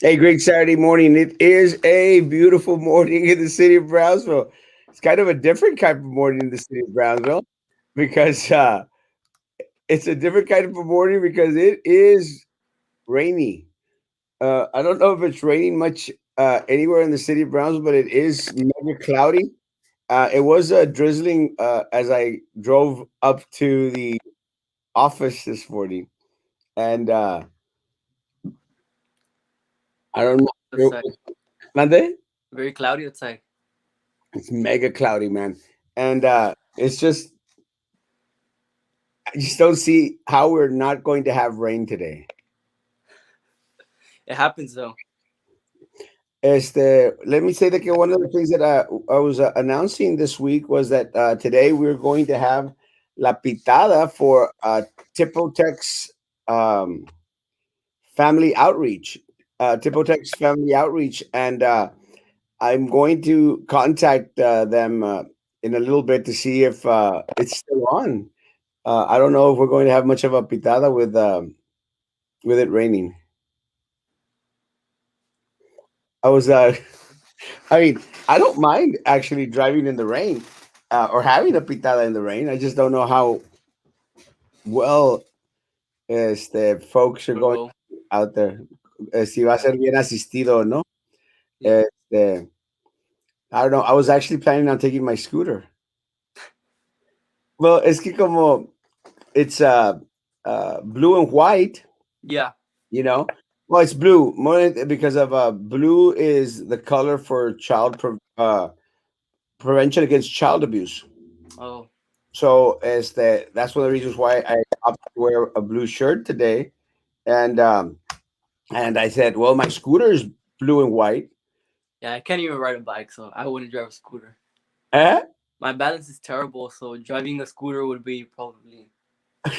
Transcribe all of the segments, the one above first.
Hey, great Saturday morning. It is a beautiful morning in the city of Brownsville. It's kind of a different type of morning in the city of Brownsville because it's a different kind of a morning because it is rainy. I don't know if it's raining much anywhere in the city of Brownsville, but it is mega cloudy. It was drizzling as I drove up to the office this morning, and I don't know. Outside. Monday? Very cloudy outside. It's mega cloudy, man. And it's just I just don't see how we're not going to have rain today. It happens though. Let me say that one of the things that I was announcing this week was that today we're going to have La Pitada for Tipotex um, Family Outreach. Tipotex Family Outreach. And I'm going to contact them in a little bit to see if it's still on. I don't know if we're going to have much of a pitada with it raining. I was, I mean, I don't mind actually driving in the rain or having a pitada in the rain. I just don't know how well the folks are We'll going go. out there. Si va a Yeah. ser bien asistido, ¿no? Yeah. Este, I don't know. I was actually planning on taking my scooter. Well, es que como it's blue and white, Yeah. you know. Well, it's blue more because of blue is the color for prevention against child abuse. Oh. So that's one of the reasons why I opted to wear a blue shirt today. And and I said, well, my scooter is blue and white. Yeah. I can't even ride a bike, so I wouldn't drive a scooter. Eh? My balance is terrible, so driving a scooter would be probably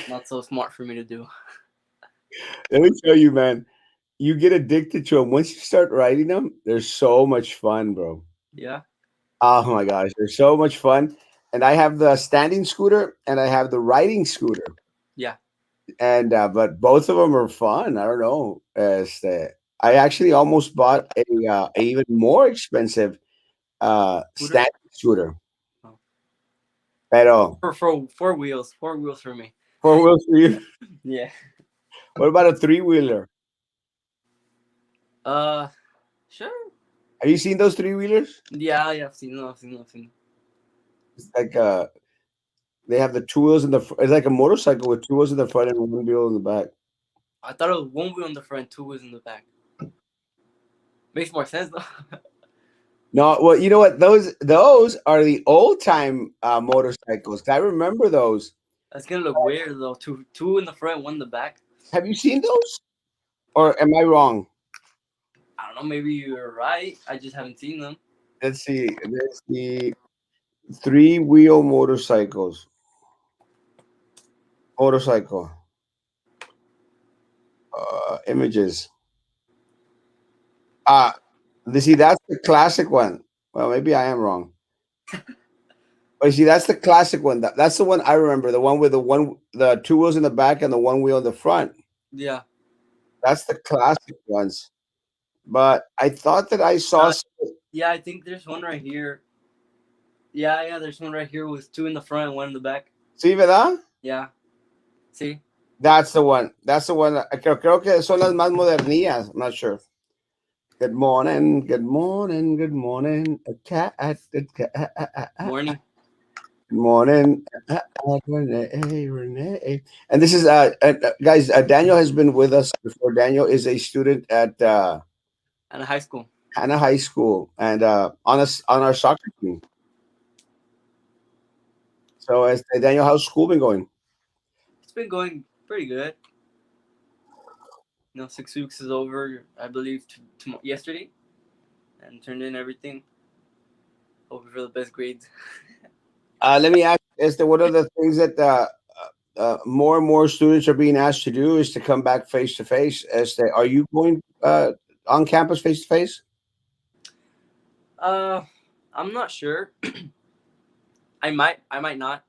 not so smart for me to do. Let me tell you, man, you get addicted to them. Once you start riding them, they're so much fun, bro. Yeah. Oh my gosh, they're so much fun. And I have the standing scooter and I have the riding scooter. Yeah. And but both of them are fun. I don't know. I actually almost bought a even more expensive Scooter. standing scooter, Oh. pero For four wheels. Four wheels for me. four wheels for you. Yeah. What about a three wheeler? Uh. Sure. Have you seen those three wheelers? Yeah. Yeah. I've seen them. I've seen them. I've seen them. It's like they have the two wheels in the. It's like a motorcycle with two wheels in the front and one wheel in the back. I thought it was one wheel in the front, two wheels in the back. Makes more sense though. No, well, you know what? Those are the old time motorcycles. I remember those. That's gonna look weird though. Two in the front, one in the back. Have you seen those? Or am I wrong? I don't know. Maybe you're right. I just haven't seen them. Let's see. There's the three wheel motorcycle images. Ah, see, that's the classic one. Well, maybe I am wrong. But see, that's the classic one. That's the one I remember. The one with the two wheels in the back and the one wheel in the front. Yeah. That's the classic ones. But I thought that I saw. Uh, yeah. I think there's one right here. Yeah. Yeah. There's one right here with two in the front and one in the back. Sí, ¿verdad? Yeah. See. That's the one. That's the one. Creo que son las más modernillas. I'm not sure. Good morning. Good morning. Good morning. A cat. Morning. Good morning, Renee. Renee. And this is, guys, Daniel has been with us before. Daniel is a student at And high school. Hannah High School and on us on our soccer team. So, Daniel, how's school been going? It's been going pretty good. 6 weeks is over. I believe yesterday, and turned in everything. Hoping for the best grades. Let me ask: one of the things that more and more students are being asked to do is to come back face to face? Are you going on campus face to face? Uh, I'm not sure. I might. I might not.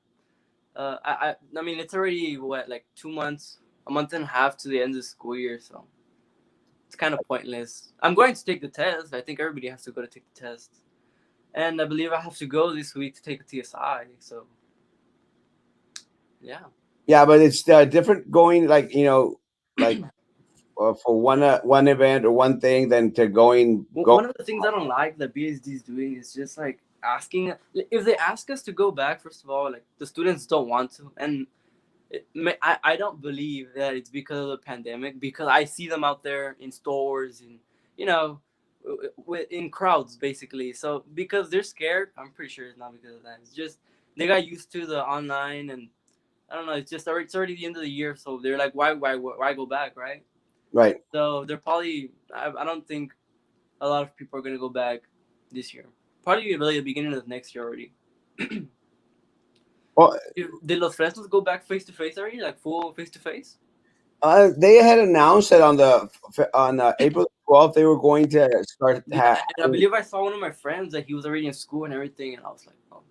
I mean, it's already what, like 2 months, a month and a half to the end of the school year. So it's kind of pointless. I'm going to take the test. I think everybody has to go to take the test, and I believe I have to go this week to take a TSI. So yeah. Yeah, but it's different going like like for one event or one thing than to go. One of the things I don't like that BSD is doing is just like asking if they ask us to go back. First of all, like the students don't want to, and I don't believe that it's because of the pandemic, because I see them out there in stores and you know in crowds basically. So because they're scared, I'm pretty sure it's not because of that. It's just they got used to the online, and I don't know. It's already the end of the year, so they're like, why go back, right? Right. So they're probably I don't think a lot of people are gonna go back this year. Probably really the beginning of next year already. Well, Did Los Fresnos go back face to face already, like full face to face? they had announced that on April 12th they were going to start Yeah, and I believe I saw one of my friends that he was already in school and everything, and I was like, oh,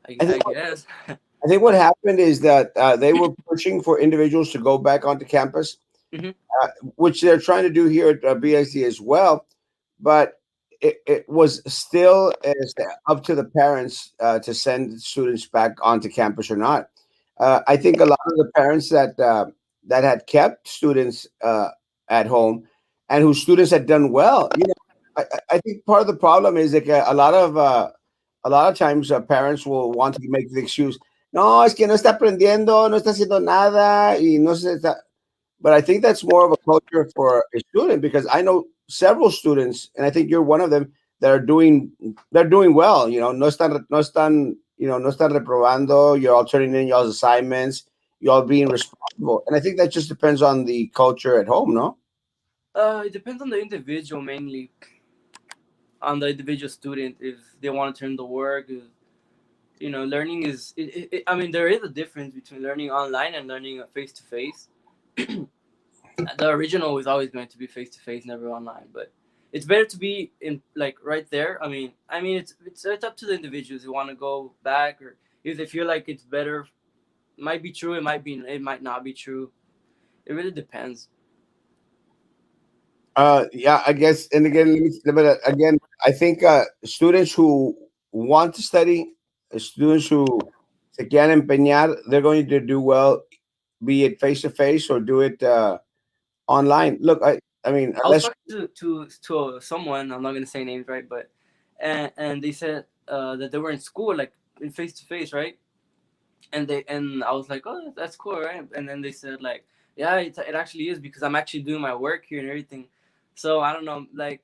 I think I guess. I think what happened is that they were pushing for individuals to go back onto campus, Hmm. uh, which they're trying to do here at BIC as well. But it was still up to the parents to send students back onto campus or not. I think a lot of the parents that had kept students at home and whose students had done well, I think part of the problem is like a lot of times parents will want to make the excuse, no, es que no está aprendiendo, no está haciendo nada, y no se está, but I think that's more of a culture for a student because I know several students, and I think you're one of them that they're doing well. No están reprobando. You're all turning in y'all's assignments. You're all being responsible, and I think that just depends on the culture at home, no? It depends on the individual mainly, on the individual student if they want to turn the work. If, learning is. I mean, there is a difference between learning online and learning face to face. The original is always going to be face to face, never online. But it's better to be in like right there. I mean, it's up to the individuals who want to go back or if they feel like it's better. Might be true. It might not be true. It really depends. Yeah, I guess, and again, but again, I think students who want to study, students who se quieren empeñar, they're going to do well, be it face to face or do it online. Look, I mean, I was unless talking to someone. I'm not gonna say names, right? But and they said that they were in school, like in face to face, right? And I was like, oh, that's cool, right? And then they said like, yeah, it actually is because I'm actually doing my work here and everything. So I don't know, like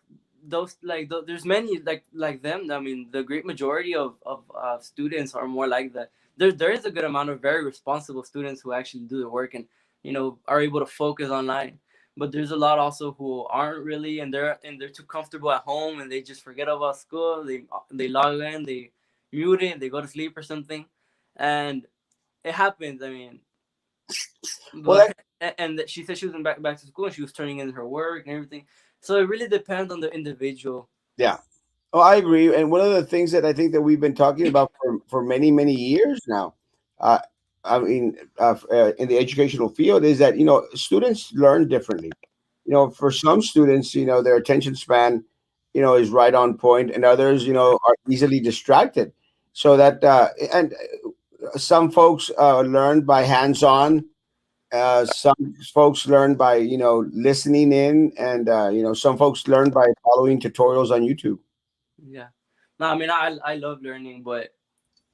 those there's many like them. I mean, the great majority of students are more like that. There is a good amount of very responsible students who actually do the work and are able to focus online. But there's a lot also who aren't really, and they're too comfortable at home and they just forget about school. They log in, they mute it, they go to sleep or something, and it happens. I mean, well, that, but and she said she was back to school and she was turning in her work and everything. So it really depends on the individual. yeah. Oh, I agree. And one of the things that I think that we've been talking about for many, many years now, uh, I mean, in the educational field, is that students learn differently. For some students, their attention span, is right on point, and others, are easily distracted. So that and some folks learn by hands-on. Some folks learn by listening in, and some folks learn by following tutorials on YouTube. Yeah. No, I mean I love learning, but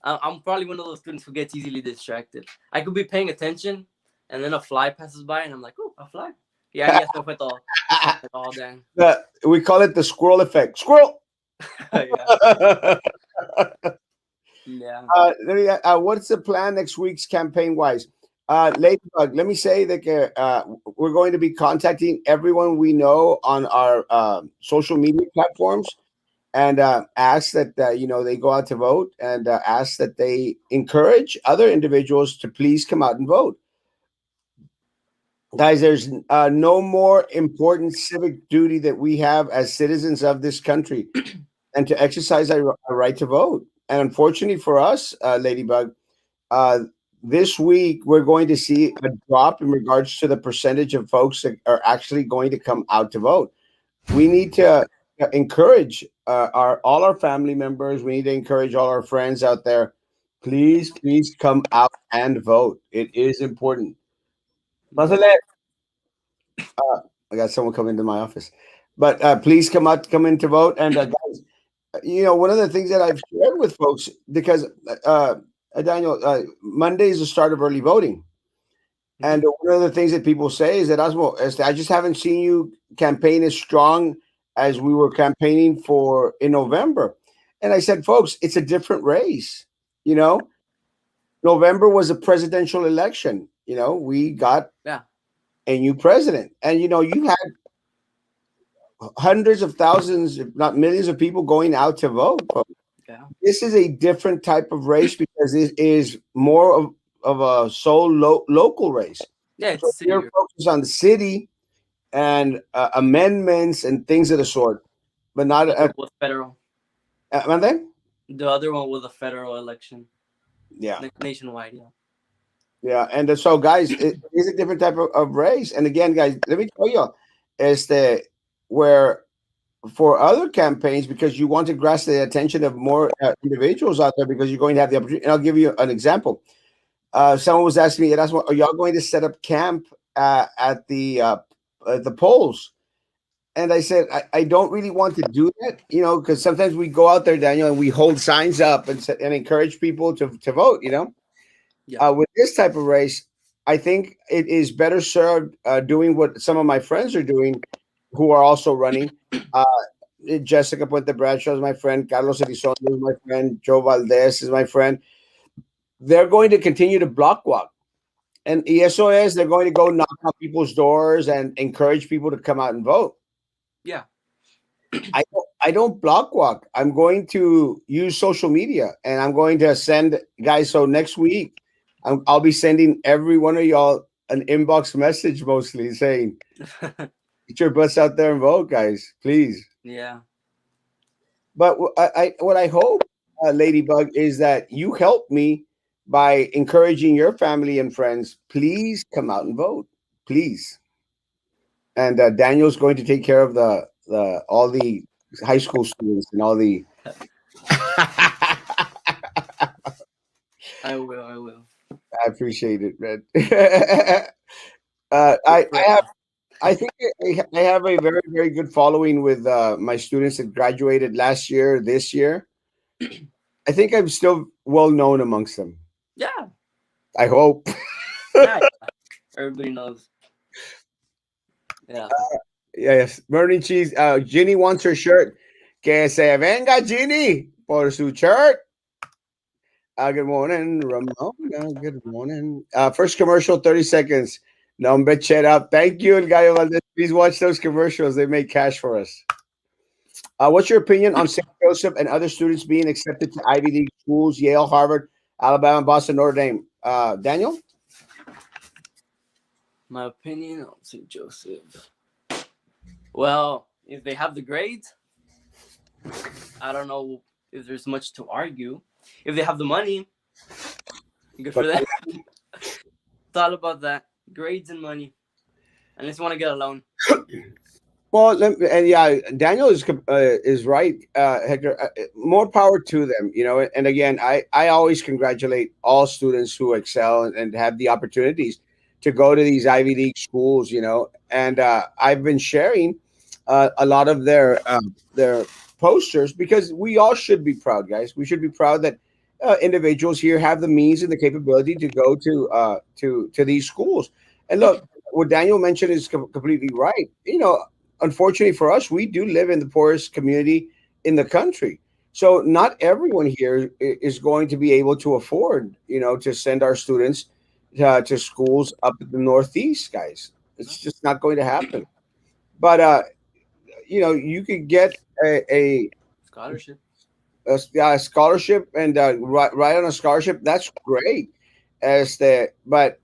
I'm probably one of those students who gets easily distracted. I could be paying attention, and then a fly passes by, and I'm like, oh, a fly. Yeah, yeah, se fue todo. All dang. We call it the squirrel effect. Squirrel. Yeah. Yeah. What's the plan next week's campaign wise? Ladybug, let me say that we're going to be contacting everyone we know on our social media platforms and ask that they go out to vote and ask that they encourage other individuals to please come out and vote. Guys, there's no more important civic duty that we have as citizens of this country and to exercise our right to vote. And unfortunately for us, Ladybug, uh, this week we're going to see a drop in regards to the percentage of folks that are actually going to come out to vote. We need to encourage our all our family members. We need to encourage all our friends out there. Please, please come out and vote. It is important. Yeah. Pásale. I got someone coming to my office, but please come out, come in to vote. And guys, one of the things that I've shared with folks because Daniel, Monday is the start of early voting. Hmm. And one of the things that people say is that Osmo, I just haven't seen you campaign as strong as we were campaigning for in November. And I said, folks, it's a different race. You know, November was a presidential election. We got Yeah. a new president. And you had hundreds of thousands, if not millions of people going out to vote. Folks. Yeah. This is a different type of race because it is more of a local race. Yeah. It's So a if city. you're focused on the city and amendments and things of the sort, but not Other one was federal. Mande? The other one was a federal election, Yeah, nationwide. Yeah. yeah. And so, guys, it is a different type of race. And again, guys, let me tell you, is the where for other campaigns because you want to grasp the attention of more individuals out there because you're going to have the opportunity. And I'll give you an example. Someone was asking me, "Erasmo, are y'all going to set up camp at the polls?" And I said, I don't really want to do that, because sometimes we go out there, Daniel, and we hold signs up and encourage people to vote, Yeah. With this type of race, I think it is better served doing what some of my friends are doing who are also running. Uh, Jessica Puente Bradshaw is my friend. Carlos Elizondo is my friend. Joe Valdez is my friend. They're going to continue to block walk. And ESOS, they're going to go knock on people's doors and encourage people to come out and vote. Yeah. I don't block walk. I'm going to use social media and I'm going to send guys. So next week, I'll be sending every one of y'all an inbox message mostly saying, get your butts out there and vote, guys, please. Yeah. But what I hope, Ladybug, is that you help me by encouraging your family and friends. Please come out and vote, please. And Daniel's going to take care of the all the high school students and all the I will. I will. I appreciate it, man. Good I friend. have, I think I have a very, very good following with my students that graduated last year, this year. I think I'm still well known amongst them. Yeah. I hope. Yeah. Everybody knows. Yeah. Yes, Bernie Cheese. Ginny wants her shirt. Que se venga, Ginny, por su shirt. Good morning, Ramona. Good morning. First commercial, 30 seconds. Number chat up. Thank you, El Gallo Valdez. Please watch those commercials. They make cash for us. What's your opinion on St. Joseph and other students being accepted to Ivy League schools, Yale, Harvard, Alabama, Boston, Notre Dame? Daniel? My opinion on St. Joseph. Well, if they have the grades, I don't know if there's much to argue. If they have the money, good for But them. It's all about that. Grades and money. Unless you want to get a loan. well, and yeah, Daniel is right, Hector. More power to them, And again, I always congratulate all students who excel and have the opportunities to go to these Ivy League schools, And I've been sharing a lot of their posters because we all should be proud, guys. We should be proud that individuals here have the means and the capability to go to these schools. And look, what Daniel mentioned is completely right. Unfortunately for us, we do live in the poorest community in the country. So not everyone here is going to be able to afford, to send our students to schools up in the Northeast, guys. It's just not going to happen. But you could get Scholarship. a scholarship and write on a scholarship. That's great. But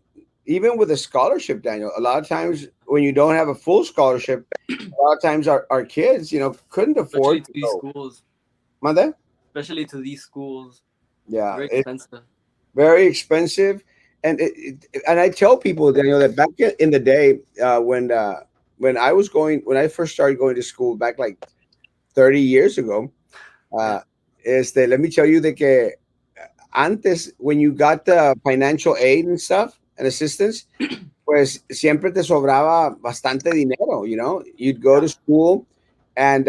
even with a scholarship, Daniel, a lot of times when you don't have a full scholarship, a lot of times our kids, couldn't Especially afford to to these go. schools. Mother? Especially to these schools. It's Yeah, very it's expensive. very expensive. And and I tell people that that back in the day when I was going when I first started going to school back like 30 years ago, Yeah. uh, let me tell you that que antes when you got the financial aid and stuff and assistance, pues siempre te sobraba bastante dinero. You'd go Yeah. to school and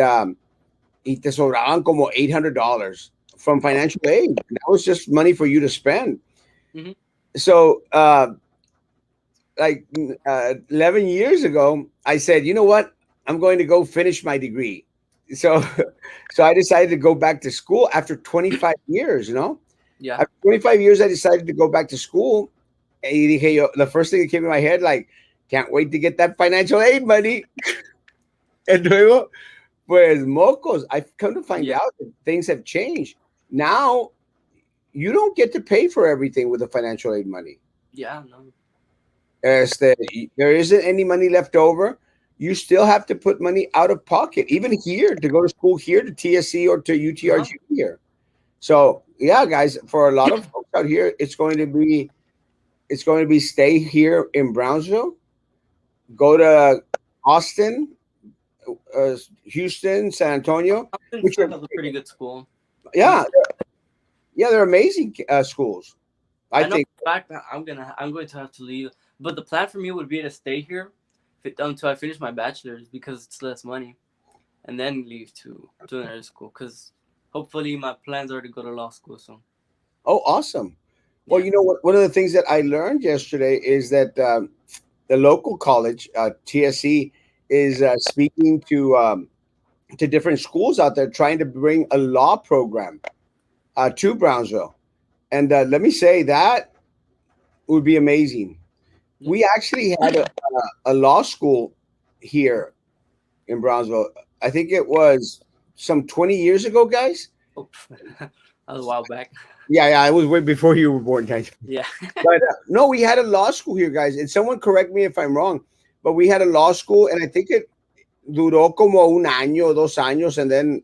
y te sobraban como $800 from Oh. financial aid. That was just money for you to spend. Hmm. So, like 11 years ago, I said, you know what? I'm going to go finish my degree. So, so I decided to go back to school after 25 years. Yeah. After 25 years, I decided to go back to school. Y dije yo, the first thing that came in my head, like, can't wait to get that financial aid money. And luego, pues, mocos, I've come to find Yeah. out that things have changed. Now, you don't get to pay for everything with the financial aid money. Yeah. No. There isn't any money left over. You still have to put money out of pocket, even here to go to school here to TSC or to Uh huh. UTRG here. So yeah, guys, for a lot of folks out here, it's going to be stay here in Brownsville, go to Austin, Houston, San Antonio, Austin which still are has a pretty good school. I know. yeah, yeah, they're amazing schools. I I know think. for a fact that I'm going to have to leave. But the plan for me would be to stay here until I finish my bachelor's because it's less money, and then leave to another school. Because hopefully my plans are to go to law school soon. Oh, awesome. Well, Yeah. you know what? One of the things that I learned yesterday is that the local college, TSC, is speaking to different schools out there, trying to bring a law program to Brownsville. And let me say that would be amazing. Yeah. We actually had a law school here in Brownsville. I think it was some 20 years ago, guys. Oh, that was a while back. Yeah, yeah, it was way before you were born, guys. Yeah. But no, we had a law school here, guys. And someone correct me if I'm wrong, but we had a law school, and I think it duró como un año, 2 años, and then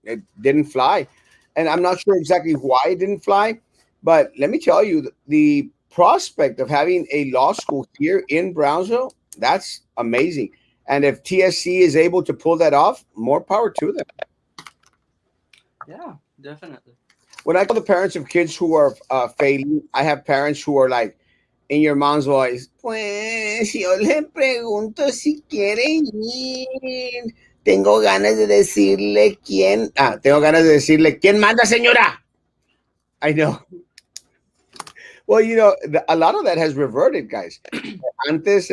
it didn't fly. And I'm not sure exactly why it didn't fly, but let me tell you, the prospect of having a law school here in Brownsville, that's amazing. And if TSC is able to pull that off, more power to them. Yeah. Definitely. When I call the parents of kids who are failing, I have parents who are like, in your mom's voice, pues yo le pregunto si quiere ir. Tengo ganas de decirle quién. Tengo ganas de decirle quién manda, señora. I know. Well, a lot of that has reverted, guys. Antes,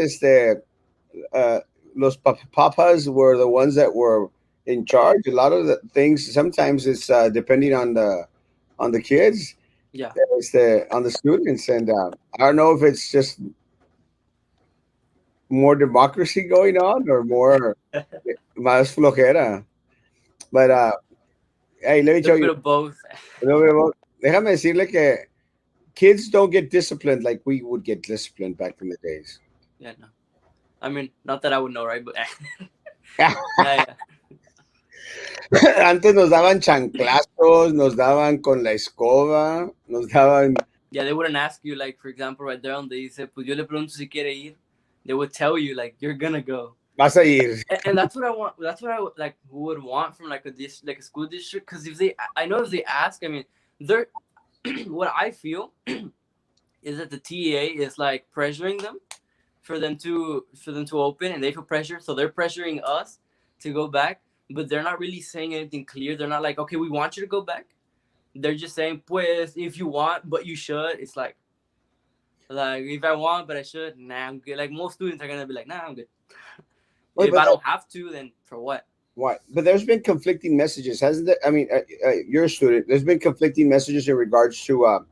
uh, los papas were the ones that were in charge. A lot of the things, sometimes it's depending on the kids, Yeah. it's on the students, and I don't know if it's just more democracy going on or more más flojera. But hey, let me A tell little you, bit of both. déjame decirle que kids don't get disciplined like we would get disciplined back in the days. Yeah. No. I mean, not that I would know, right? But yeah. Antes nos daban chanclazos, nos daban con la escoba, nos daban. Yeah, they wouldn't ask you, like, for example, right there on the dice, pues yo le pregunto si quiere ir. They would tell you, like, you're gonna go. Vas a ir. And that's what I want. That's what I would, like, would want from like like a school district. Because if they, I know if they ask, I mean, they're what I feel is that the TEA is like pressuring them for them to open, and they feel pressure, so they're pressuring us to go back. But they're not really saying anything clear. They're not like, okay, we want you to go back. They're just saying, pues, if you want, but you should. It's like if I want, but I should. Nah, I'm good. Like most students are gonna be like, nah, I'm good. Wait, If but I don't have to, then for what? why? But there's been conflicting messages, hasn't there? I mean, you're a student. There's been conflicting messages in regards to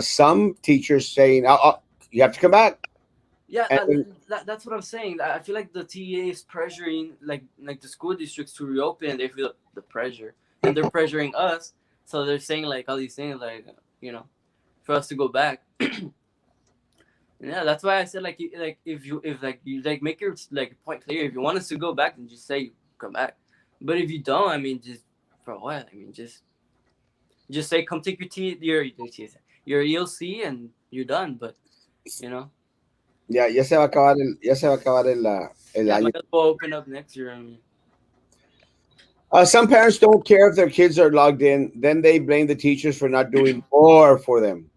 some teachers saying, you have to come back. Yeah, And that's what I'm saying. I feel like the TEA is pressuring like the school districts to reopen, and they feel the pressure, and they're pressuring us. So they're saying like all these things, like for us to go back. Yeah, that's why I said like if you like make your like point clear. If you want us to go back, then just say come back. But if you don't, I mean, just for what? I mean, just say come take your your ELC and you're done. But you know, Ya, ya se va a acabar ya se va a acabar el yeah, año. might as well open up next year. I mean, Some parents don't care if their kids are logged in. Then they blame the teachers for not doing more for them.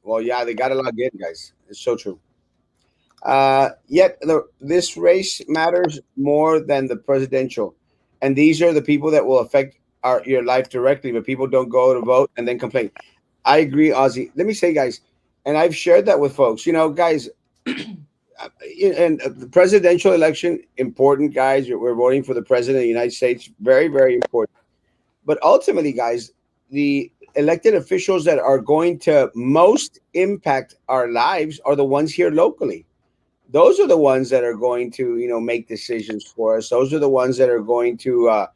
Well, yeah, they got to log in, guys. It's so true. Yet this race matters more than the presidential, and these are the people that will affect your life directly. But people don't go to vote and then complain. I agree, Ozzy. Let me say, guys, and I've shared that with folks. Guys, and the presidential election important, guys. We're voting for the president of the United States. Very, very important. But ultimately, guys, the elected officials that are going to most impact our lives are the ones here locally. Those are the ones that are going to make decisions for us. Those are the ones that are going to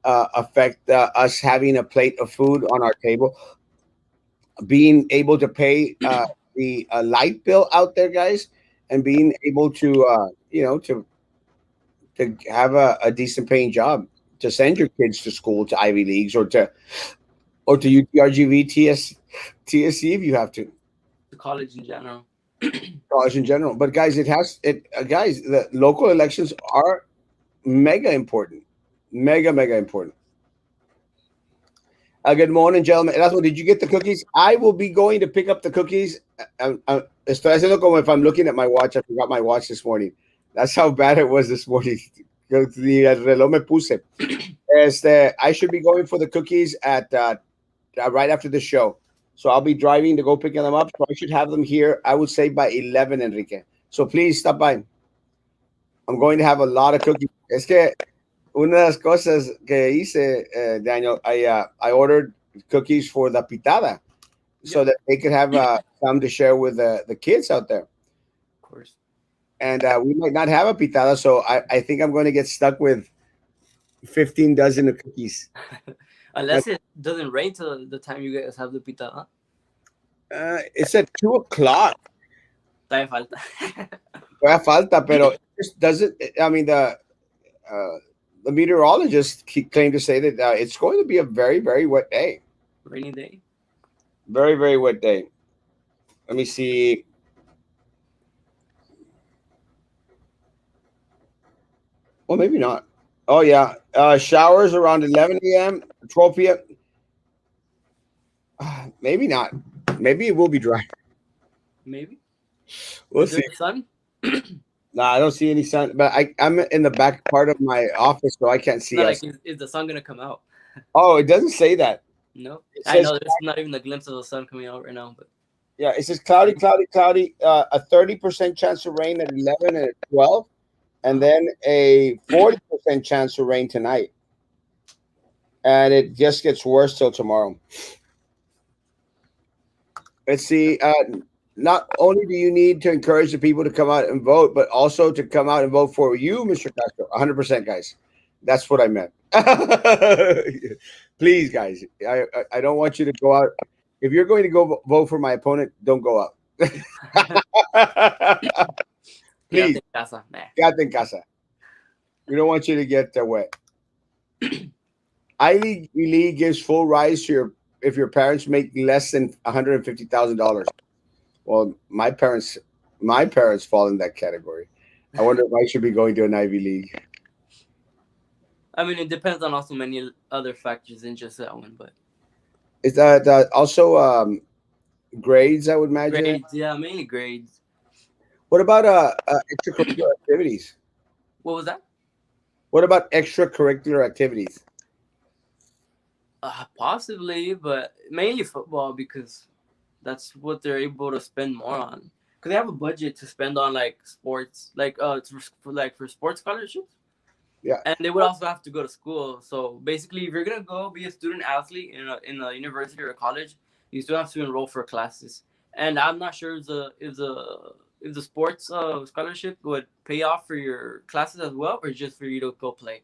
affect us having a plate of food on our table, being able to pay the light bill out there, guys, and being able to to have a decent paying job, to send your kids to school, to Ivy Leagues, or to UTRGV, TSC if you have to, to college in general. college in general. But guys, guys, the local elections are mega important, mega important. Good morning, gentlemen. Erasmo, did you get the cookies? I will be going to pick up the cookies. Estoy haciendo como if I'm looking at my watch. I forgot my watch this morning. That's how bad it was this morning. Ni el reloj me puse. I should be going for the cookies at right after the show. So I'll be driving to go picking them up. So I should have them here, I would say, by 11, Enrique. So please stop by. I'm going to have a lot of cookies. Es que una de las cosas que hice, Daniel, I ordered cookies for the pitada so Yep, that they could have some to share with the kids out there. of course. And we might not have a pitada, so I think I'm going to get stuck with 15 dozen of cookies. But, Unless it doesn't rain till the time you guys have the pita, huh? it's at 2 o'clock. Todavía falta. Todavía falta, pero it just doesn't. I mean, uh, the meteorologist claimed to say that it's going to be a very, very wet day. Rainy day. Very, very wet day. Let me see. Well, maybe not. Oh yeah, showers around 11 a.m., 12 p.m. Maybe not. Maybe it will be dry. Maybe. We'll Is there see. sun? No, I don't see any sun, but I'm in the back part of my office, so I can't see Not like us. is the sun gonna come out? Oh, it doesn't say that. No. It I says, know there's not even a glimpse of the sun coming out right now, but yeah, it says cloudy, cloudy, cloudy. A 30% chance of rain at 11 and at 12, and uh-huh. then a 40% chance of rain tonight, and it just gets worse till tomorrow. Let's see. Not only do you need to encourage the people to come out and vote, but also to come out and vote for you, Mr. Castro. 100%, guys. That's what I meant. Please, guys. I don't want you to go out. If you're going to go vote for my opponent, don't go out. Quédate Please, en casa. Nah. quédate en casa. We don't want you to get wet. Ivy League gives full rise to your if your parents make less than $150,000. Well, my parents fall in that category. I wonder if I should be going to an Ivy League. I mean, it depends on also many other factors than just that one, but Is that also grades? I would imagine. grades, yeah, mainly grades. What about extracurricular activities? What was that? What about extracurricular activities? Possibly, but mainly football because that's what they're able to spend more on. Because they have a budget to spend on like sports, like for sports scholarships, Yeah. and they would also have to go to school. So basically, if you're gonna go be a student athlete in a university or a college, you still have to enroll for classes. And I'm not sure if the sports scholarship would pay off for your classes as well, or just for you to go play.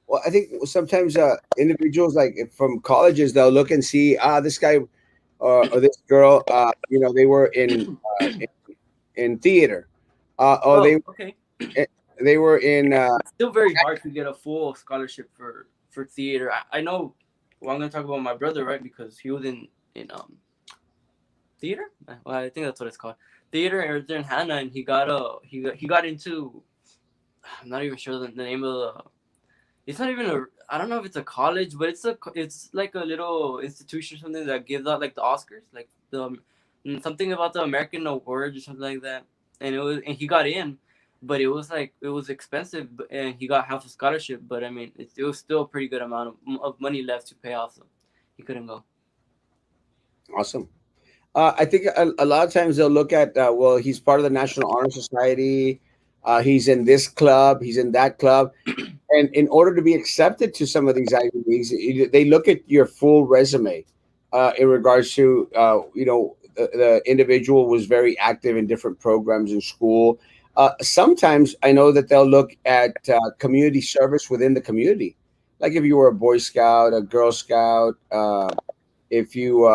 Well, I think sometimes individuals like from colleges they'll look and see this guy or this girl they were in theater or Oh, okay. eh, they were in It's still very hard to get a full scholarship for theater. I know. Well, I'm gonna talk about my brother, right? Because he was in theater. Well, I think that's what it's called. Theater in Hannah, and he got into. I'm not even sure the name of the. It's not even a. I don't know if it's a college, but it's like a little institution or something that gives out like the Oscars, like something about the American awards or something like that. And he got in, but it was like it was expensive, and he got half a scholarship. But I mean, it was still a pretty good amount of money left to pay off, so he couldn't go. Awesome. I think a lot of times they'll look at, well, he's part of the National Honor Society. He's in this club. He's in that club. And in order to be accepted to some of these Ivy Leagues, they look at your full resume in regards to, the individual was very active in different programs in school. Sometimes I know that they'll look at community service within the community. Like if you were a Boy Scout, a Girl Scout, if you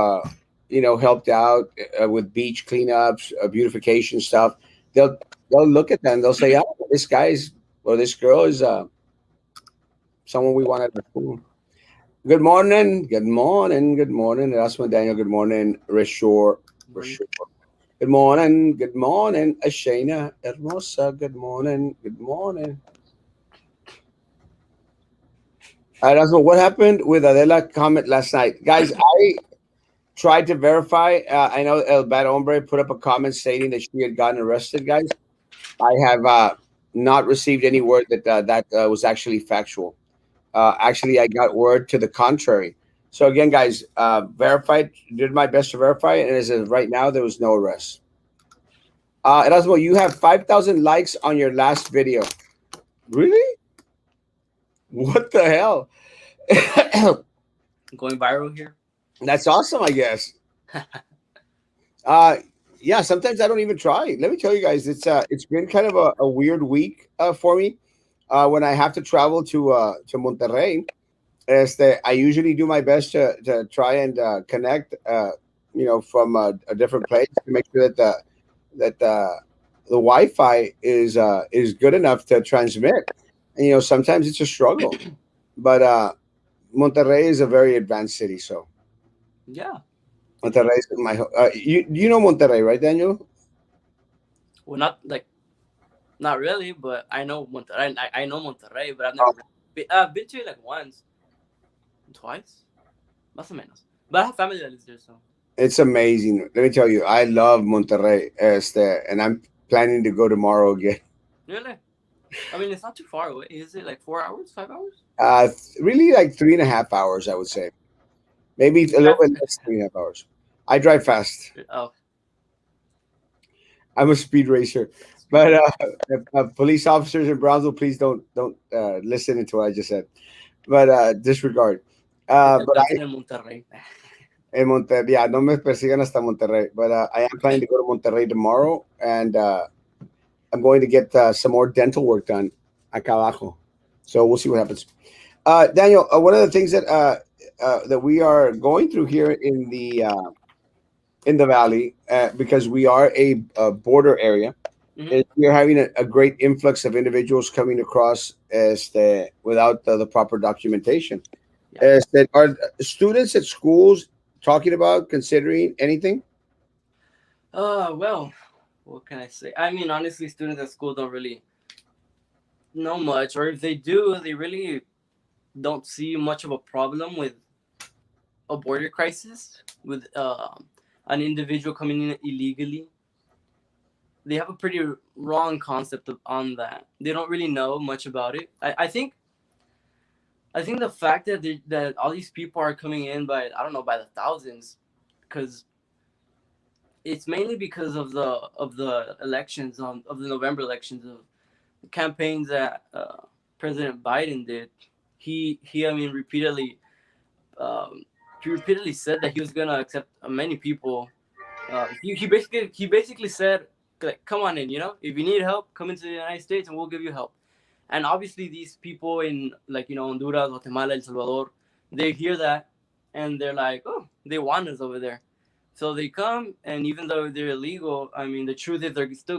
helped out with beach cleanups, beautification stuff, they'll they'll look at that and they'll say, "Oh, this guy's or this girl is someone we want at school." Good morning, good morning, good morning, Erasmo, Daniel. Good morning, Rashore, Morning. Rashore. Good morning, good morning, Ashana, Hermosa. Good morning, good morning. Erasmo, what happened with Adela comment last night, guys? I tried to verify. I know El Bad Hombre put up a comment stating that she had gotten arrested, guys. I have not received any word that was actually factual. Actually, I got word to the contrary. So again, guys, verified. Did my best to verify it, and as of right now, there was no arrest. Erasmo, you have 5,000 likes on your last video. Really? What the hell? Going viral here. That's awesome, I guess. Uh, yeah. Sometimes I don't even try. Let me tell you guys, it's been kind of a weird week for me. When I have to travel to Monterrey, I usually do my best to try and connect, from a different place to make sure that the Wi-Fi is good enough to transmit. And sometimes it's a struggle, but Monterrey is a very advanced city, so Yeah. Monterrey is you know Monterrey, right, Daniel? Well, not really, but I know Monterrey. I know Monterrey, but I've never been. I've been to it like once, twice, más o menos. But I have family that lives there, so It's amazing. Let me tell you, I love Monterrey, and I'm planning to go tomorrow again. really. I mean, it's not too far away. Is it like 4 hours, 5 hours? Really, like 3.5 hours, I would say. Maybe a You little drive? bit less than 3.5 hours. I drive fast. Oh, I'm a speed racer. speed But rate. police officers in Brownsville, please don't listen to what I just said. But disregard. Que te But alcancen en Monterrey. in Monterrey, yeah, no me persigan hasta Monterrey. But I am planning to go to Monterrey tomorrow, and I'm going to get some more dental work done acá abajo. So we'll see what happens. Daniel, one of the things that we are going through here in the valley, because we are a border area, Hmm. is we are having a great influx of individuals coming across without the proper documentation. Yeah. As that are students at schools talking about considering anything? Well, what can I say? I mean, honestly, students at school don't really know much, or if they do, they really don't see much of a problem with a border crisis with an individual coming in illegally. They have a pretty wrong concept on that. They don't really know much about it. I think the fact that that all these people are coming in by, I don't know, by the thousands, because it's mainly because of the elections, of the November elections, of the campaigns that President Biden did. I mean, um, he repeatedly said that he was gonna accept many people. He basically said, like, come on in, if you need help, come into the United States and we'll give you help. And obviously these people in, like, Honduras, Guatemala, El Salvador, they hear that and they're like, oh, they want us over there. So they come, and even though they're illegal, I mean, the truth is they're still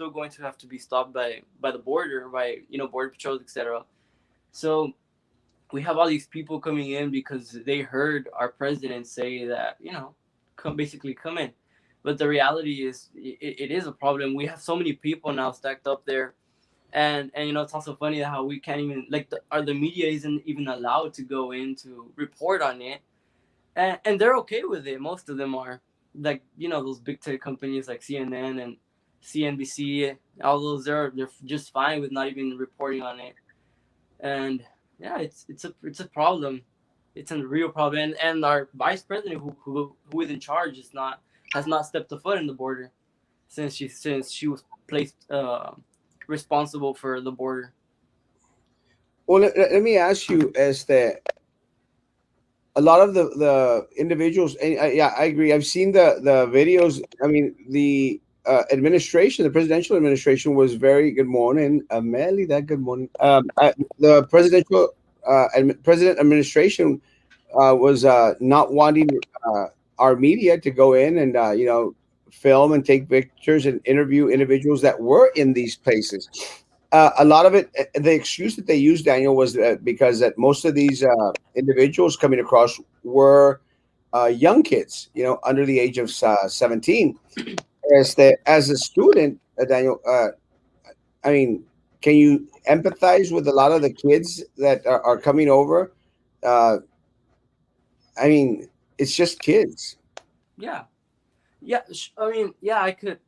going to have to be stopped by the border, by border patrols, etc. So we have all these people coming in because they heard our president say that, come, basically come in. But the reality is, it is a problem. We have so many people now stacked up there, and it's also funny how we can't even like the media isn't even allowed to go in to report on it, and they're okay with it. Most of them are, like, those big tech companies like CNN and CNBC, all those, they're just fine with not even reporting on it. And yeah, it's a problem. It's a real problem, and our vice president, who is in charge, is not has not stepped a foot in the border since she was placed responsible for the border. Well, let me ask you, as that a lot of the individuals, and yeah, I agree. I've seen the videos. I mean, the administration, the presidential administration was very good morning, Melida. Good morning. The president administration was not wanting our media to go in and film and take pictures and interview individuals that were in these places. A lot of it, the excuse that they used, Daniel, was because that most of these individuals coming across were young kids, under the age of 17. As a student, Daniel, I mean, can you empathize with a lot of the kids that are coming over? Uh, I mean, it's just kids. Yeah, yeah. I mean, yeah, I could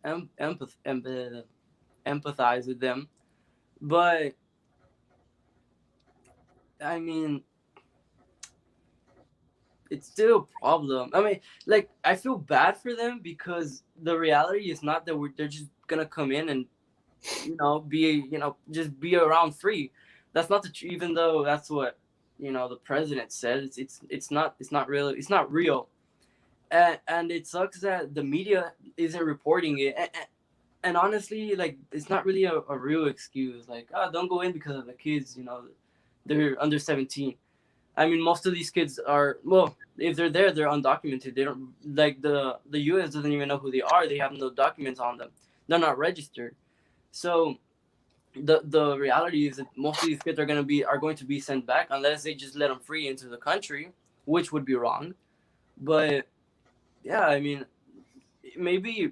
empathize with them, but I mean, it's still a problem. I mean, like, I feel bad for them because the reality is not that they're just gonna come in and be just be around free. That's not the even though that's what the president said. It's not real. It's not real, and it sucks that the media isn't reporting it. And honestly, like, it's not really a real excuse. Like, oh, don't go in because of the kids. They're under 17. I mean, most of these kids are, well, if they're there, they're undocumented. They don't, like, the U.S. doesn't even know who they are. They have no documents on them. They're not registered. So the reality is that most of these kids are going to be sent back unless they just let them free into the country, which would be wrong. But yeah, I mean, maybe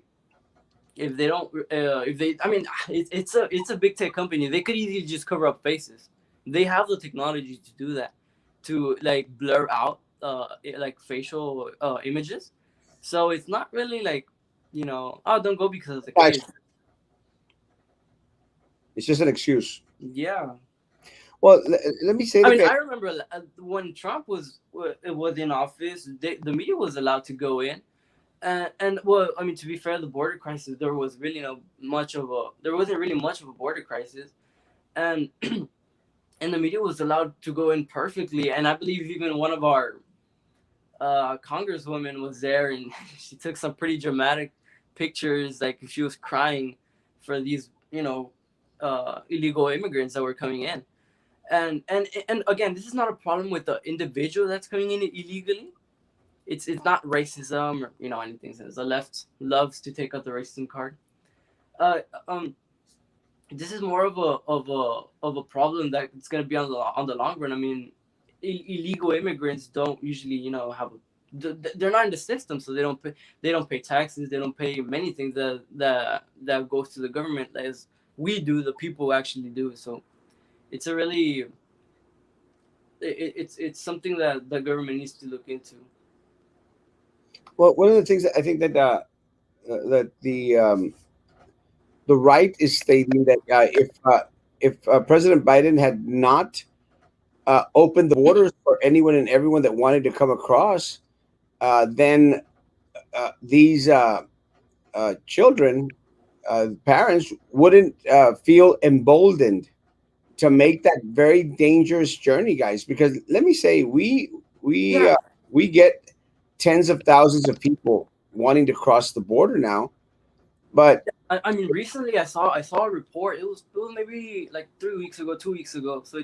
if they don't, if they, I mean, it's a big tech company. They could easily just cover up faces. They have the technology to do that, to like blur out like facial images. So it's not really like, oh, don't go because of the Guys, kids. it's just an excuse. Yeah. Well, let me say I the mean, thing. I remember when Trump was in office, the media was allowed to go in, and well, I mean, to be fair, the border crisis, there wasn't really much of a border crisis, and and the media was allowed to go in perfectly, and I believe even one of our congresswomen was there, and she took some pretty dramatic pictures, like she was crying for these illegal immigrants that were coming in. And again, this is not a problem with the individual that's coming in illegally. It's not racism or anything. So the left loves to take out the racism card. Uh, um, this is more of a problem that's gonna be on the long run. I mean, illegal immigrants don't usually they're not in the system, so they don't pay taxes. They don't pay many things that goes to the government as we do. The people actually do. So it's a really it's something that the government needs to look into. Well, one of the things that I think that the right is stating that if President Biden had not opened the borders for anyone and everyone that wanted to come across, then these children, parents wouldn't feel emboldened to make that very dangerous journey, guys. Because let me say, we Yeah, we get tens of thousands of people wanting to cross the border now, but I mean, recently I saw a report. It was maybe like 3 weeks ago, 2 weeks ago. So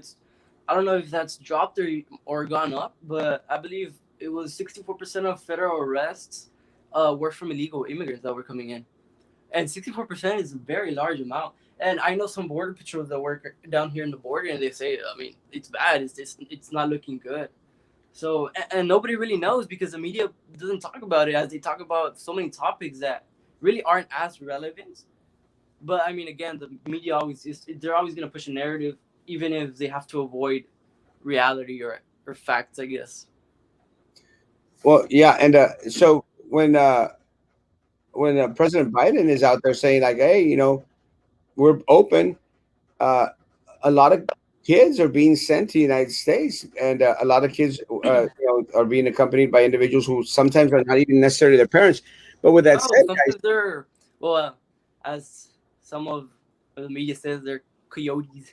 I don't know if that's dropped or gone up, but I believe it was 64% of federal arrests were from illegal immigrants that were coming in, and 64% is a very large amount. And I know some border patrols that work down here in the border, and they say, I mean, it's bad. It's not looking good. So and nobody really knows because the media doesn't talk about it, as they talk about so many topics that really aren't as relevant. But I mean, again, the media always they're always gonna push a narrative, even if they have to avoid reality or facts, I guess. Well, yeah, and so when President Biden is out there saying like, "Hey, we're open," uh, a lot of kids are being sent to the United States, and a lot of kids, are being accompanied by individuals who sometimes are not even necessarily their parents. But with that Oh, said, guys, sometimes they're well, as some of the media says, they're coyotes.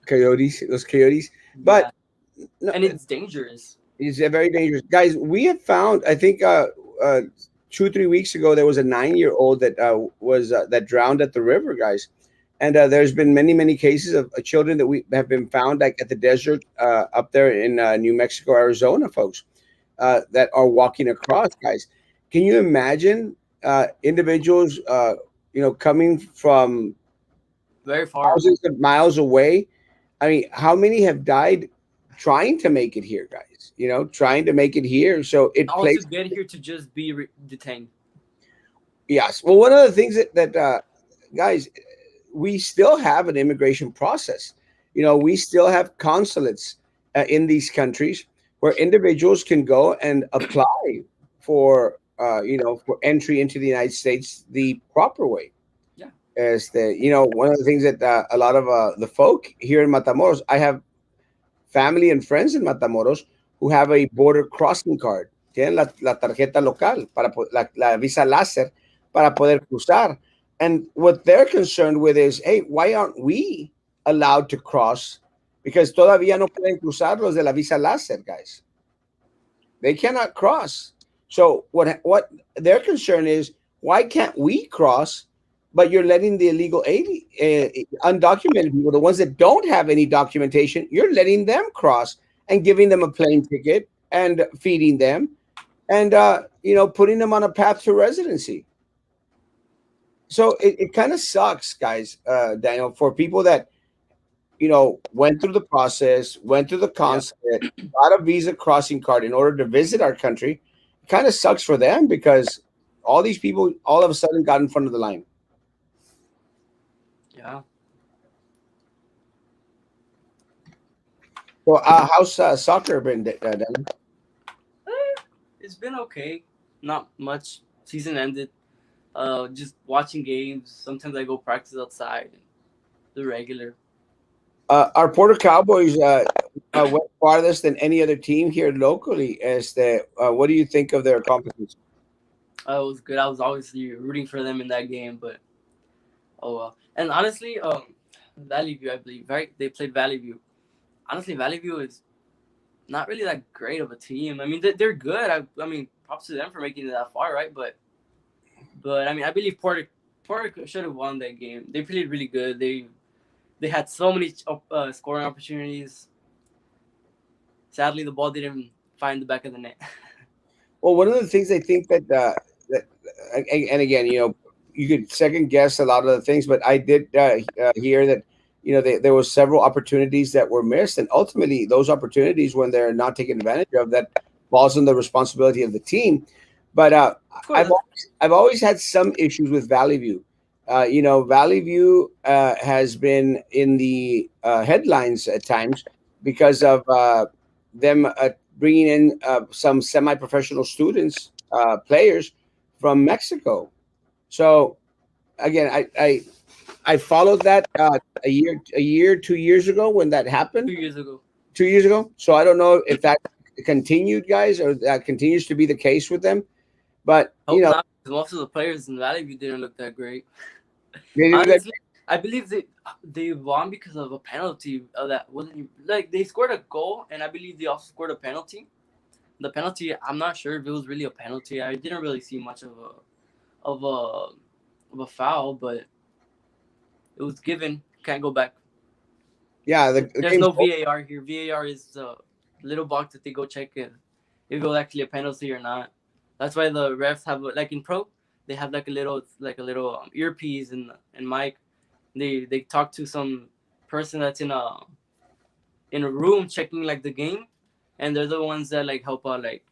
those coyotes, but Yeah, no, and it's dangerous. it's very dangerous, guys. We have found, I think, 2 3 weeks ago, there was a 9-year old that was that drowned at the river, guys. And there's been many cases of children that we have been found like at the desert up there in New Mexico, Arizona, folks, that are walking across, guys. Can you imagine individuals, coming from Very far. thousands of miles away? I mean, how many have died trying to make it here, guys? Trying to make it here. So it All to plays. get here to just be detained. Yes. Well, one of the things that guys, we still have an immigration process. We still have consulates in these countries where individuals can go and apply for entry into the United States the proper way. Yeah. As one of the things that a lot of the folk here in Matamoros, I have family and friends in Matamoros who have a border crossing card. Tienen la tarjeta local, la visa láser para poder cruzar. And what they're concerned with is, hey, why aren't we allowed to cross? Because todavía no pueden cruzar los de la visa láser, guys. They cannot cross. So what their concern is, why can't we cross? But you're letting the illegal undocumented people, the ones that don't have any documentation, you're letting them cross and giving them a plane ticket and feeding them and putting them on a path to residency. So it kind of sucks, guys, Daniel, for people that went through the process, went through the Yeah. consulate, got a visa crossing card in order to visit our country. It kind of sucks for them because all these people all of a sudden got in front of the line. Yeah. So, how's soccer been, Daniel? It's been okay. Not much. Season ended. Just watching games. Sometimes I go practice outside. The regular. Our Porter Cowboys went farthest than any other team here locally. What do you think of their accomplishments? It was good. I was obviously rooting for them in that game, but oh well. And honestly, Valley View, I believe, right? They played Valley View. Honestly, Valley View is not really that great of a team. I mean, they're good. I mean, props to them for making it that far, right? But I mean, I believe Porter should have won that game. They played really good. They had so many scoring opportunities. Sadly, the ball didn't find the back of the net. Well, one of the things I think that and again, you could second guess a lot of the things, but I did hear that there was several opportunities that were missed, and ultimately those opportunities, when they're not taken advantage of, that falls on the responsibility of the team. But Of course, I've always had some issues with Valley View. Valley View has been in the headlines at times because of them bringing in some semi-professional students, players from Mexico. So again, I followed that a year, 2 years ago when that happened. 2 years ago. 2 years ago. So I don't know if that continued, guys, or that continues to be the case with them. But Hope not, because most of the players in Valley View didn't look that great. they did that. Honestly, I believe they won because of a penalty of that wasn't like they scored a goal, and I believe they also scored a penalty. The penalty, I'm not sure if it was really a penalty. I didn't really see much of a of a foul, but it was given. Can't go back. Yeah, the There's game's no over. VAR here. VAR is the little box that they go check if it was actually a penalty or not. That's why the refs have like in pro, they have like a little earpiece and mic. They talk to some person that's in a room checking like the game, and they're the ones that like help out, like,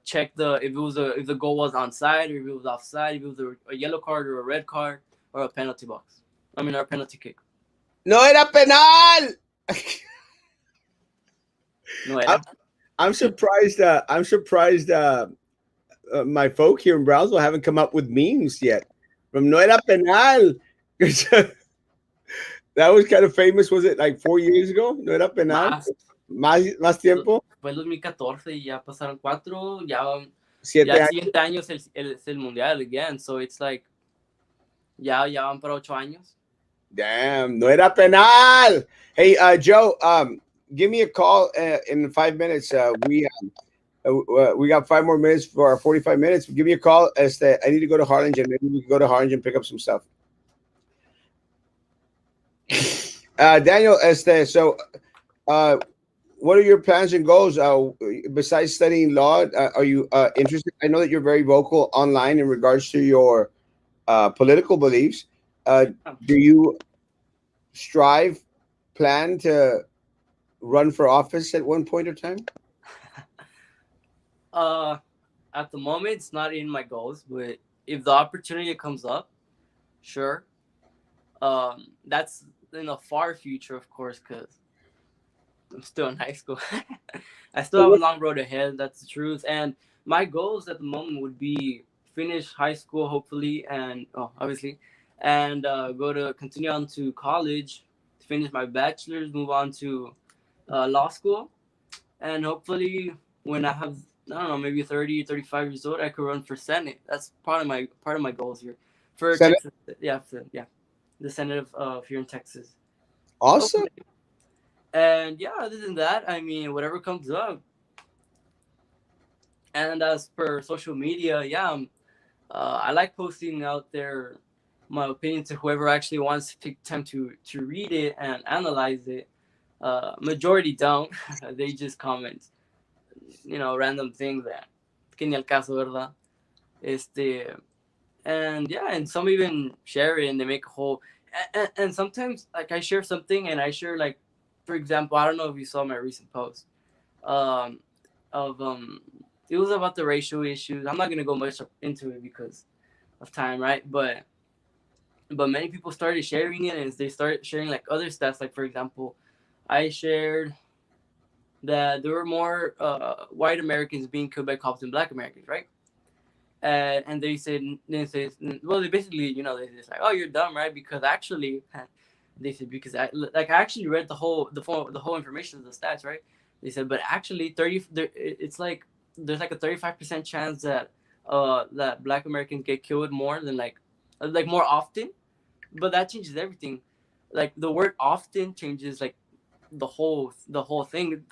check the if it was if the goal was onside or if it was offside, if it was a yellow card or a red card or a penalty box. I mean, our penalty kick. No era penal. No I'm, era. I'm surprised. I'm surprised. My folk here in Brownsville haven't come up with memes yet. From no era penal. 'Cause, that was kind of famous. Was it like 4 years ago? No era penal. Más. Más tiempo. Fue el 2014 y ya pasaron cuatro. Ya Siete el años. siguiente año es el mundial again. So it's like, ya van para 8 años. Damn, no era penal. Hey, Joe, give me a call in 5 minutes. We got 5 more minutes for our 45 minutes. Give me a call. I need to go to Harlingen. Maybe we can go to Harlingen and pick up some stuff. Daniel, what are your plans and goals besides studying law? Are you interested? I know that you're very vocal online in regards to your political beliefs. Do you strive, plan to run for office at one point or time? Uh, at the moment, it's not in my goals, but if the opportunity comes up, sure. That's in the far future, of course, because I'm still in high school. I still have a long road ahead. That's the truth. And my goals at the moment would be finish high school, hopefully, and obviously, and go to continue on to college, finish my bachelor's, move on to law school, and hopefully, when I have, I don't know, maybe 30, 35 years old, I could run for Senate. That's part of my goals here for Senate, Texas. Yeah, yeah, the Senate of here in Texas. awesome. Hopefully. And yeah, other than that, I mean, whatever comes up. And as per social media, yeah, I like posting out there my opinion to whoever actually wants to take time to read it and analyze it. Majority don't. They just comment, random things that que ni al caso, ¿verdad? Este, and yeah, and some even share it and they make a whole. And sometimes, like, I share something and I share, like, for example, I don't know if you saw my recent post. Um, of it was about the racial issues. I'm not gonna go much into it because of time, right? But many people started sharing it, and they started sharing like other stats. Like, for example, I shared that there were more white Americans being killed by cops than black Americans, right? And they said, well, they basically, they just like, oh, you're dumb, right? Because actually, they said, because I actually read the whole information of the stats, right? They said, but actually, it's like there's like a 35% chance that black Americans get killed more than like more often, but that changes everything. Like, the word often changes like the whole thing,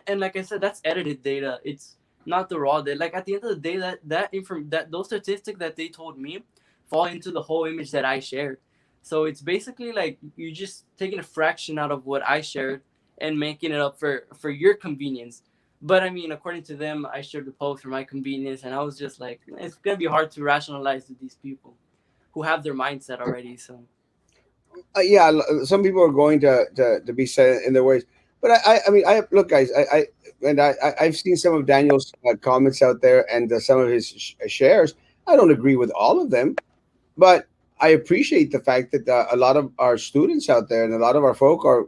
and like I said, that's edited data. It's not the raw data. Like, at the end of the day, that those statistics that they told me fall into the whole image that I shared. So it's basically like you're just taking a fraction out of what I shared and making it up for your convenience. But I mean, according to them, I shared the post for my convenience, and I was just like, it's gonna be hard to rationalize to these people who have their mindset already. So Yeah, some people are going to be set in their ways, but I mean, I look, guys, I've seen some of Daniel's comments out there and some of his shares. I don't agree with all of them, but I appreciate the fact that a lot of our students out there and a lot of our folk are,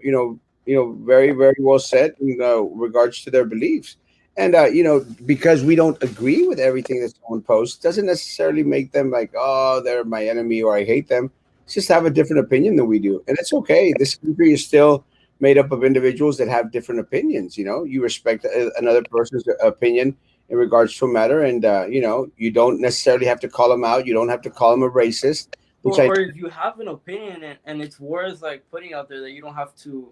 very, very well set in regards to their beliefs. And because we don't agree with everything that someone posts, doesn't necessarily make them like, oh, they're my enemy or I hate them. It's just have a different opinion than we do, and it's okay. This country is still made up of individuals that have different opinions. You respect another person's opinion in regards to a matter, and you don't necessarily have to call them out. You don't have to call them a racist, which or I or if you have an opinion, and it's worth like putting out there, that you don't have to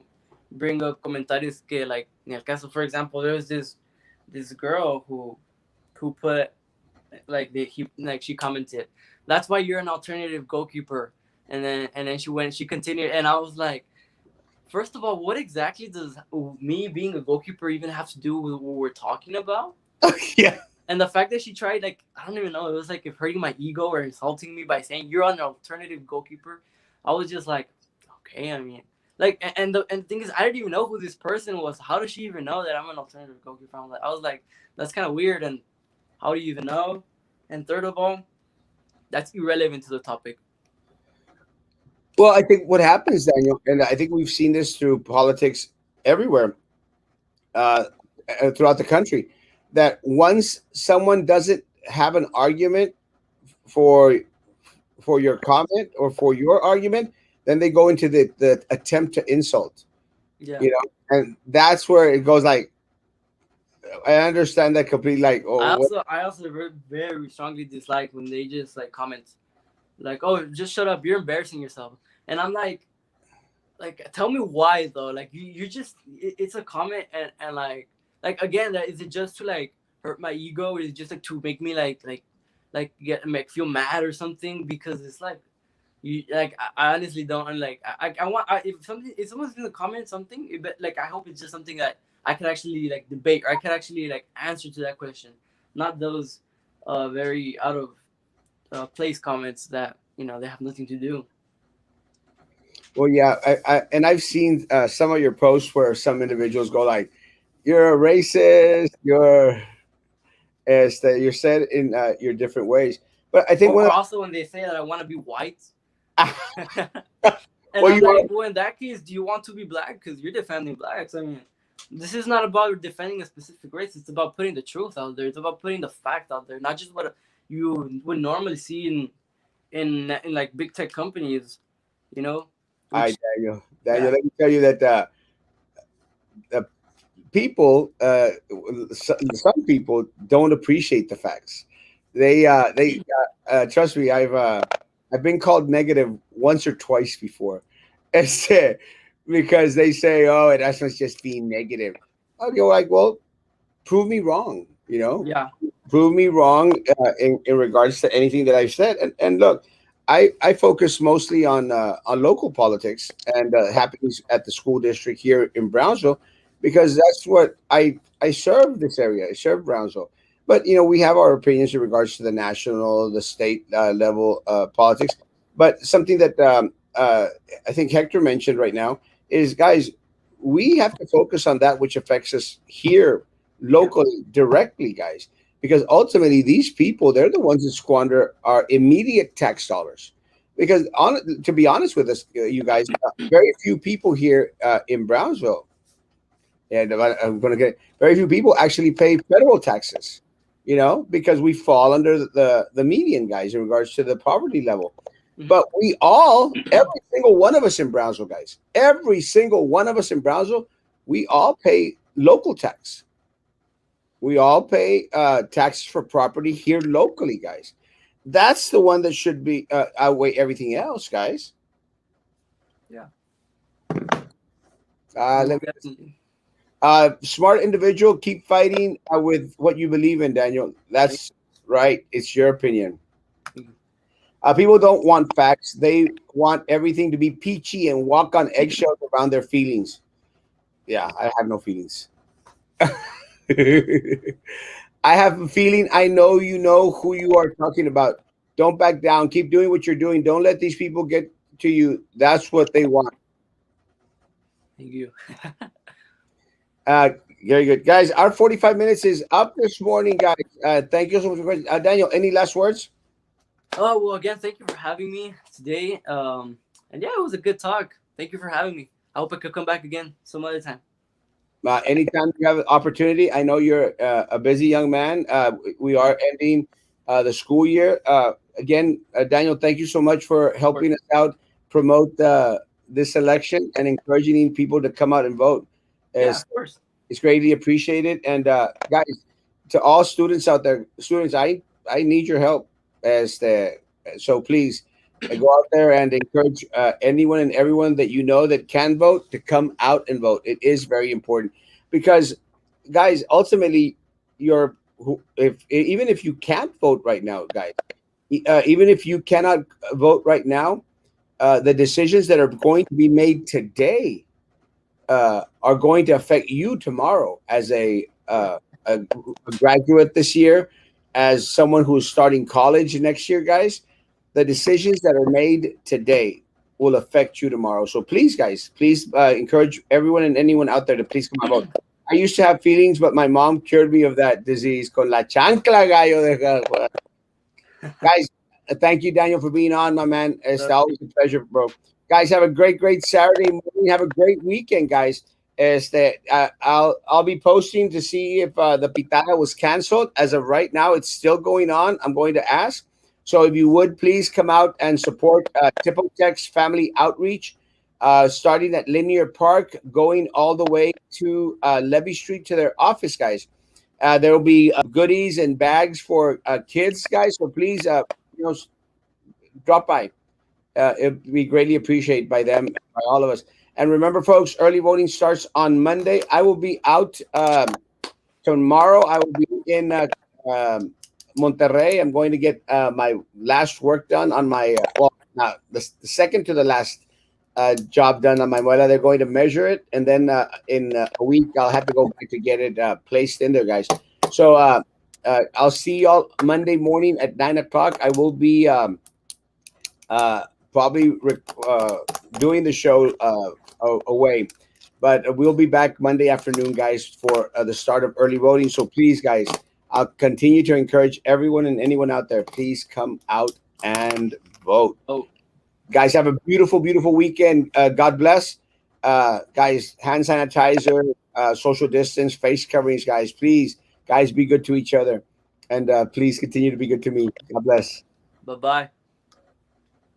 bring up comentarios que, like, in el caso, for example, there was this girl who put, like, she commented, that's why you're an alternative goalkeeper. And then she continued, and I was like, first of all, what exactly does me being a goalkeeper even have to do with what we're talking about? yeah. And the fact that she tried, like, I don't even know, it was like if hurting my ego or insulting me by saying you're an alternative goalkeeper. I was just like, okay, I mean, Like, and the thing is, I didn't even know who this person was. How does she even know that I'm an alternative goalkeeper? I was like, that's kind of weird. And how do you even know? And third of all, that's irrelevant to the topic. Well, I think what happens, Daniel, and I think we've seen this through politics everywhere, uh, throughout the country, that once someone doesn't have an argument for your comment or for your argument, then they go into the attempt to insult. Yeah. You know, and that's where it goes. Like, I understand that completely. Like, oh, what? I also very, very strongly dislike when they just like comment like, "Oh, just shut up. You're embarrassing yourself." And I'm like, tell me why though. Like, you just it's a comment, and like again, that is it just to like hurt my ego? Is it just like to make me like get make feel mad or something? Because it's like you like I honestly don't, and like I want if someone's in the comment something, but like I hope it's just something that I could actually like debate, or I could actually like answer to that question, not those very out of place comments that they have nothing to do. Well, yeah, and I've seen some of your posts where some individuals go like, "You're a racist. You're said in your different ways." But I think Or one also when they say that I want to be white. of And well, I'm you like, are. well, in that case, do you want to be black? Because you're defending blacks. I mean, this is not about defending a specific race. It's about putting the truth out there. It's about putting the fact out there, not just what you would normally see in like big tech companies. You know, I which Daniel, yeah, let me tell you that uh, people, some people don't appreciate the facts. They trust me. I've been called negative once or twice before. It's because they say, "Oh, Erasmo's just being negative." I'll go like, "Well, prove me wrong." yeah, Prove me wrong in regards to anything that I've said. And look, I focus mostly on local politics and happenings at the school district here in Brownsville, because that's what I serve this area. I serve Brownsville. But we have our opinions in regards to the national, the state level politics. But something that I think Hector mentioned right now is, guys, we have to focus on that which affects us here yeah, locally directly, guys, because ultimately these people, they're the ones that squander our immediate tax dollars. Because to be honest with us, you guys, very few people here in Brownsville, and I'm going to get very few people actually pay federal taxes. Because we fall under the median, guys, in regards to the poverty level. mhm. But we all, every single one of us in Brownsville, guys, every single one of us in Brownsville, we all pay local tax. We all pay taxes for property here locally, guys. That's the one that should be outweigh everything else, guys. Yeah, Let most me, definitely. smart individual, keep fighting with what you believe in, Daniel. Thank That's right. It's your opinion. you. People don't want facts. They want everything to be peachy and walk on eggshells around their feelings. Yeah, I have no feelings. I have a feeling I know you know who you are talking about. Don't back down. Keep doing what you're doing. Don't let these people get to you. That's what they want. Thank you. Uh, Very good, guys. Our 45 minutes is up this morning, guys. Thank you so much for Daniel. Any last words? Oh well, again, thank you for having me today. And yeah, it was a good talk. Thank you for having me. I hope I could come back again some other time. Anytime you have an opportunity, I know you're a busy young man. We are ending the school year. Again, Daniel, thank you so much for Of course. helping us out, promote this election, and encouraging people to come out and vote. Yeah, It's, of course. it's greatly appreciated. And guys, to all students out there, students, I need your help. So please go out there and encourage anyone and everyone that you know that can vote to come out and vote. It is very important because, guys, ultimately, if even if you can't vote right now, guys, even if you cannot vote right now, the decisions that are going to be made today are going to affect you tomorrow as a graduate this year, as someone who's starting college next year, guys. The decisions that are made today, will affect you tomorrow. So please, guys, please encourage everyone and anyone out there to please come out and vote. I used to have feelings, but my mom cured me of that disease. Con la chancla, gallo. Guys, thank you, Daniel, for being on, my man. It's Love you. always a pleasure, bro. Guys, have a great Saturday morning. Have a great weekend, guys. I'll be posting to see if the pitaya was canceled. As of right now, it's still going on. I'm going to ask. So if you would please come out and support Tipotex Family Outreach, starting at Linear Park, going all the way to Levy Street to their office, guys. There will be goodies and bags for kids, guys. So please, you know, drop by. We greatly appreciate by them, by all of us. And remember, folks, early voting starts on Monday. I will be out tomorrow. I will be in Monterrey. I'm going to get my last work done on my the second to the last job done on my muela. They're going to measure it, and then in a week I'll have to go back to get it placed in there, guys. So I'll see y'all Monday morning at 9 o'clock. I will be uh, probably doing the show away, but we'll be back Monday afternoon, guys, for the start of early voting. So please, guys, I'll continue to encourage everyone and anyone out there. Please come out and vote. Oh, Guys, have a beautiful weekend. God bless. Guys, hand sanitizer, social distance, face coverings, guys. Please, guys, be good to each other. And please continue to be good to me. God bless. bye bye.